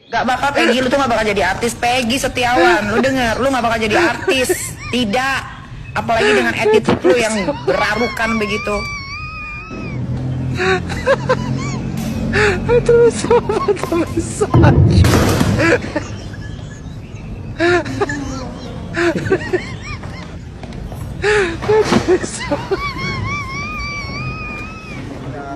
Gak bakal Peggy, lu tuh gak bakal jadi artis. Peggy Setiawan, lu denger, lu gak bakal jadi artis. Tidak. Apalagi dengan attitude lu yang berarukan begitu. Aduh, sobat massage.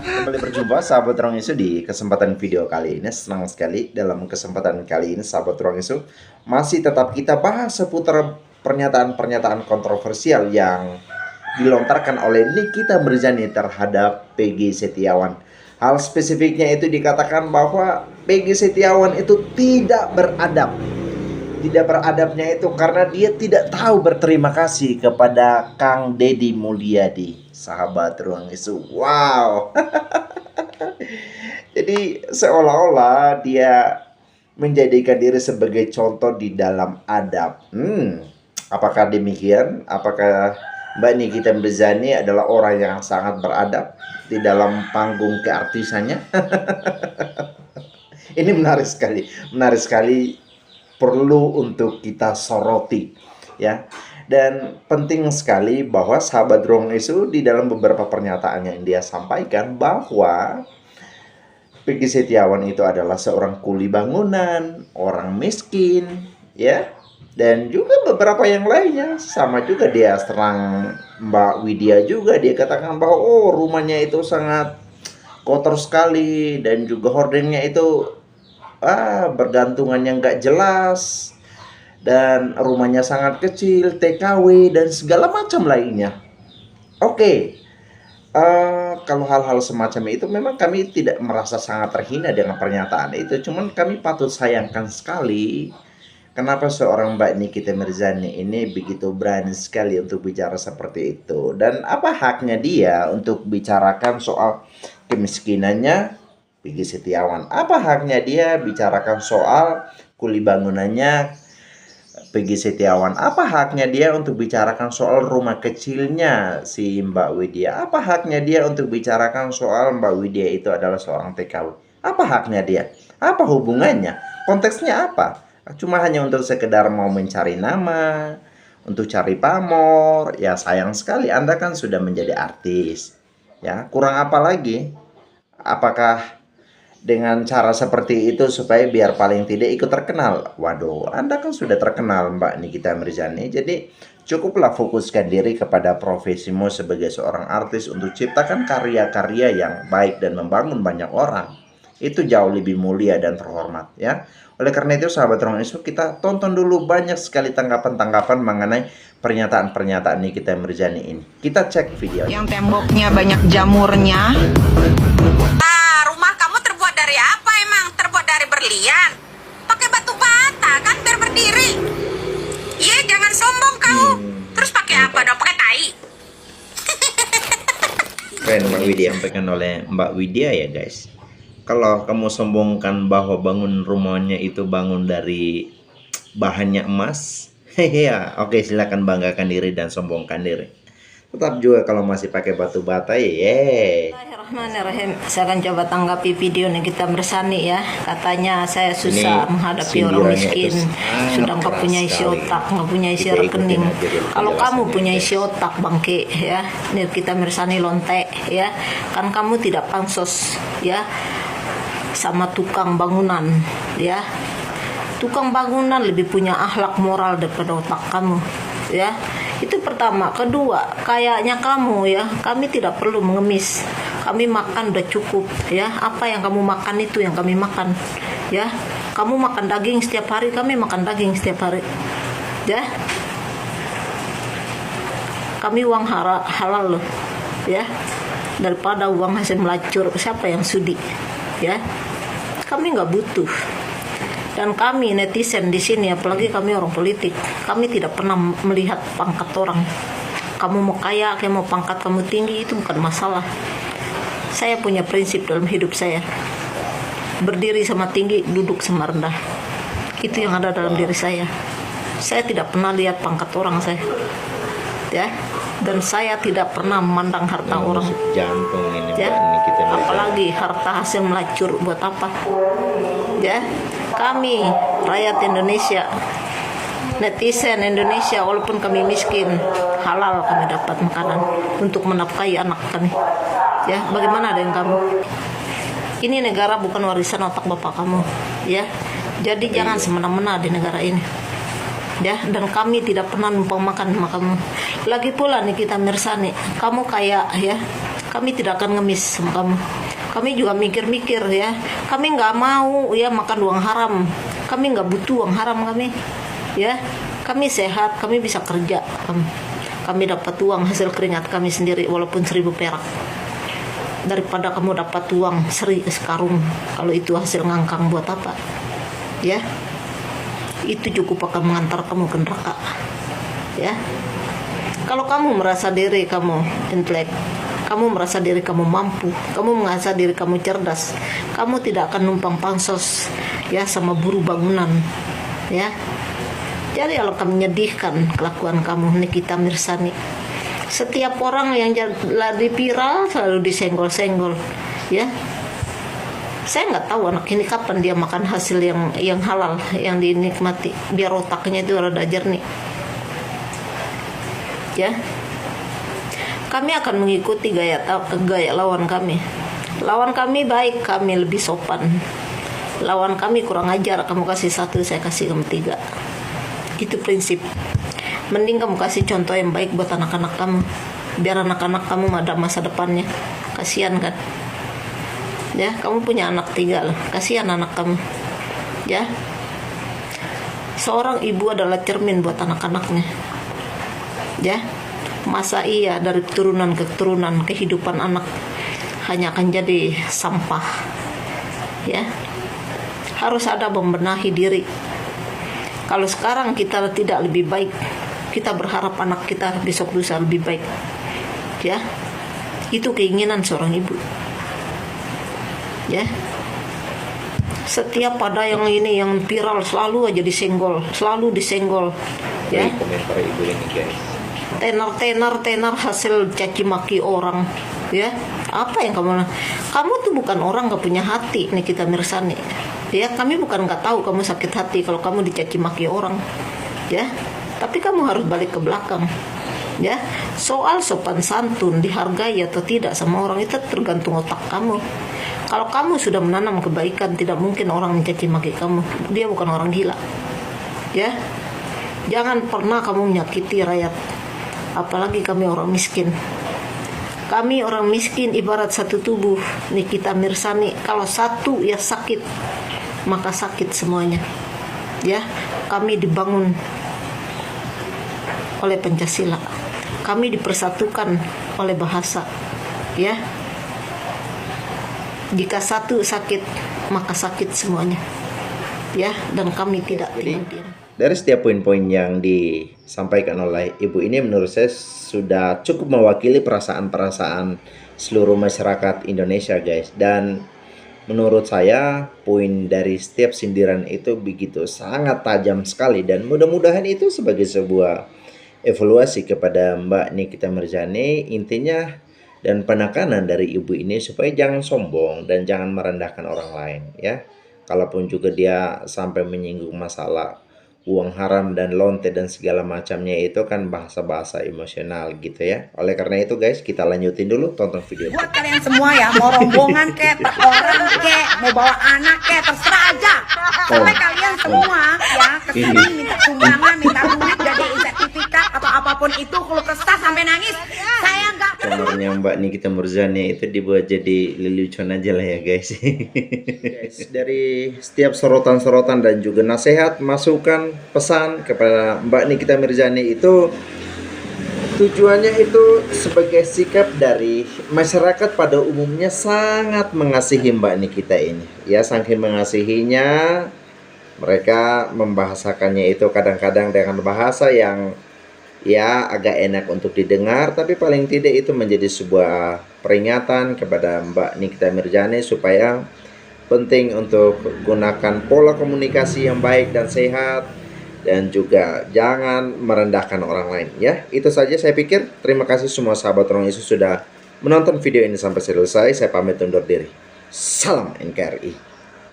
Kembali berjumpa sahabat Ruang Isu di kesempatan video kali ini. Senang sekali dalam kesempatan kali ini sahabat Ruang Isu masih tetap kita bahas seputar pernyataan-pernyataan kontroversial yang dilontarkan oleh Nikita Mirzani terhadap Peggy Setiawan. Hal spesifiknya itu dikatakan bahwa Peggy Setiawan itu tidak beradab. Tidak beradabnya itu karena dia tidak tahu berterima kasih kepada Kang Deddy Mulyadi, sahabat Ruang Isu. Wow. Jadi seolah-olah dia menjadikan diri sebagai contoh di dalam adab. Apakah demikian? Apakah Mbak Nikita Mirzani adalah orang yang sangat beradab di dalam panggung keartisannya? Ini menarik sekali. Menarik sekali, perlu untuk kita soroti ya. Dan penting sekali bahwa sahabat Ruang Isu di dalam beberapa pernyataan yang dia sampaikan bahwa Peggy Setiawan itu adalah seorang kuli bangunan, orang miskin ya. Dan juga beberapa yang lainnya. Sama juga dia serang Mbak Widya juga. Dia katakan bahwa oh, rumahnya itu sangat kotor sekali. Dan juga hordengnya itu bergantungan yang gak jelas. Dan rumahnya sangat kecil, TKW, dan segala macam lainnya. Oke. Kalau hal-hal semacam itu memang kami tidak merasa sangat terhina dengan pernyataan itu. Cuman kami patut sayangkan sekali kenapa seorang Mbak Nikita Mirzani ini begitu berani sekali untuk bicara seperti itu. Dan apa haknya dia untuk bicarakan soal kemiskinannya Peggy Setiawan? Apa haknya dia bicarakan soal kuli bangunannya Peggy Setiawan? Apa haknya dia untuk bicarakan soal rumah kecilnya si Mbak Widya? Apa haknya dia untuk bicarakan soal Mbak Widya itu adalah seorang TKW? Apa haknya dia? Apa hubungannya? Konteksnya apa? Cuma hanya untuk sekedar mau mencari nama, untuk cari pamor. Ya sayang sekali, Anda kan sudah menjadi artis. Ya, kurang apa lagi? Apakah dengan cara seperti itu supaya biar paling tidak ikut terkenal? Waduh, Anda kan sudah terkenal Mbak Nikita Mirzani. Jadi cukuplah fokuskan diri kepada profesimu sebagai seorang artis untuk ciptakan karya-karya yang baik dan membangun banyak orang. Itu jauh lebih mulia dan terhormat ya. Oleh karena itu sahabat Ruang Isu, kita tonton dulu banyak sekali tanggapan-tanggapan mengenai pernyataan-pernyataan Nikita Mirzani ini. Kita cek video. Yang temboknya banyak jamurnya. Rumah kamu terbuat dari apa emang? Terbuat dari berlian? Pakai batu bata kan biar berdiri? Iya, jangan sombong kamu. Terus pakai apa dong? Pakai tai? Keren Mbak Widya, sampaikan oleh Mbak Widya ya guys. Kalau kamu sombongkan bahwa bangun rumahnya itu bangun dari bahannya emas, ya oke, silakan banggakan diri dan sombongkan diri. Tetap juga kalau masih pakai batu bata ya. Bismillahirrahmanirrahim. Saya akan coba tanggapi video Nikita Mirzani ya. Katanya saya susah menghadapi orang miskin. Sudah nggak punya isi otak, nggak punya isi rekening. Kalau kamu punya isi otak bangke ya, Nikita Mirzani lontek ya. Kan kamu tidak pansos ya sama tukang bangunan ya. Tukang bangunan lebih punya akhlak moral daripada otak kamu ya. Itu pertama. Kedua, kayaknya kamu ya, kami tidak perlu mengemis. Kami makan udah cukup ya. Apa yang kamu makan itu yang kami makan ya. Kamu makan daging setiap hari, kami makan daging setiap hari ya. Kami uang halal loh ya, daripada uang hasil melacur. Siapa yang sudi ya? Kami nggak butuh. Dan kami netizen di sini, apalagi kami orang politik, kami tidak pernah melihat pangkat orang. Kamu mau kaya, kamu mau pangkat kamu tinggi, itu bukan masalah. Saya punya prinsip dalam hidup saya. Berdiri sama tinggi, duduk sama rendah. Itu yang ada dalam diri saya. Saya tidak pernah lihat pangkat orang saya. Ya. Dan saya tidak pernah memandang harta orang. Jantung ini ya. Mbak Nikita Mirzani. Apalagi harta hasil melacur buat apa? Ya. Kami rakyat Indonesia, netizen Indonesia, walaupun kami miskin, halal kami dapat makanan untuk menafkahi anak kami. Ya, bagaimana dengan kamu? Ini negara bukan warisan otak bapak kamu, ya. Jadi jangan semena-mena di negara ini. Ya, dan kami tidak pernah numpang makan sama kamu. Lagi pula Nikita Mirzani, kamu kaya ya. Kami tidak akan ngemis sama kamu. Kami juga mikir-mikir ya. Kami nggak mau ya makan uang haram. Kami nggak butuh uang haram kami. Ya, kami sehat, kami bisa kerja. Kami dapat uang hasil keringat kami sendiri walaupun 1000 perak. Daripada kamu dapat uang 1 sekarung, kalau itu hasil ngangkang buat apa? Ya, itu cukup akan mengantar kamu ke neraka. Ya, kalau kamu merasa diri kamu intelek, kamu merasa diri kamu mampu, kamu merasa diri kamu cerdas, kamu tidak akan numpang pansos ya sama buruh bangunan. Ya, jadi kalau kami menyedihkan kelakuan kamu Nikita Mirzani. Setiap orang yang jadi viral selalu disenggol-senggol, ya. Saya nggak tahu anak ini kapan dia makan hasil yang halal, yang dinikmati, biar otaknya itu rada jernih. Ya, kami akan mengikuti gaya lawan kami. Lawan kami baik, kami lebih sopan. Lawan kami kurang ajar, kamu kasih 1, saya kasih kamu 3. Itu prinsip. Mending kamu kasih contoh yang baik buat anak-anak kamu, biar anak-anak kamu ada masa depannya. Kasihan kan? Ya, kamu punya anak 3 loh, kasihan anak kamu. Ya, seorang ibu adalah cermin buat anak-anaknya. Ya, masa iya dari keturunan ke keturunan kehidupan anak hanya akan jadi sampah. Ya, harus ada membenahi diri. Kalau sekarang kita tidak lebih baik, kita berharap anak kita besok lusa lebih baik. Ya, itu keinginan seorang ibu. Ya, setiap pada yang ini yang viral selalu aja disenggol, selalu disenggol. Ya, komentar ibu ini guys. Tenar hasil caci maki orang. Ya, apa yang kamu tuh bukan orang gak punya hati Nikita Mirzani. Ya, kami bukan gak tahu kamu sakit hati kalau kamu dicaci maki orang. Ya, tapi kamu harus balik ke belakang. Ya, soal sopan santun dihargai atau tidak sama orang itu tergantung otak kamu. Kalau kamu sudah menanam kebaikan, tidak mungkin orang mencaci maki kamu. Dia bukan orang gila. Ya, jangan pernah kamu menyakiti rakyat, apalagi kami orang miskin. Kami orang miskin ibarat satu tubuh Nikita Mirzani. Kalau satu ya sakit, maka sakit semuanya. Ya, kami dibangun oleh Pancasila. Kami dipersatukan oleh bahasa. Ya, jika satu sakit, maka sakit semuanya. Ya, dan kami tidak diam. Dari setiap poin-poin yang disampaikan oleh ibu ini, menurut saya sudah cukup mewakili perasaan-perasaan seluruh masyarakat Indonesia guys. Dan menurut saya poin dari setiap sindiran itu begitu sangat tajam sekali. Dan mudah-mudahan itu sebagai sebuah evaluasi kepada Mbak Nikita Mirzani, intinya dan penekanan dari ibu ini supaya jangan sombong dan jangan merendahkan orang lain ya. Kalaupun juga dia sampai menyinggung masalah uang haram dan lonte dan segala macamnya, itu kan bahasa-bahasa emosional gitu ya. Oleh karena itu guys, kita lanjutin dulu, tonton video. Buat kalian semua ya, mau rombongan kek, per orang kek, mau bawa anak kek, terserah aja. Sampai kalian semua ya kesini minta sumbangan, minta duit, jadi sertifikat atau apapun itu, kalau kesah sampai nangis, saya nggak. Kamarnya Mbak Nikita Mirzani itu dibuat jadi lelucon aja lah ya guys. Guys, dari setiap sorotan-sorotan dan juga nasihat, masukan, pesan kepada Mbak Nikita Mirzani itu tujuannya itu sebagai sikap dari masyarakat pada umumnya sangat mengasihi Mbak Nikita ini ya. Saking mengasihinya, mereka membahasakannya itu kadang-kadang dengan bahasa yang ya agak enak untuk didengar, tapi paling tidak itu menjadi sebuah peringatan kepada Mbak Nikita Mirzani supaya penting untuk gunakan pola komunikasi yang baik dan sehat, dan juga jangan merendahkan orang lain ya. Itu saja saya pikir. Terima kasih semua sahabat Ruang Isu sudah menonton video ini sampai selesai. Saya pamit undur diri. Salam NKRI.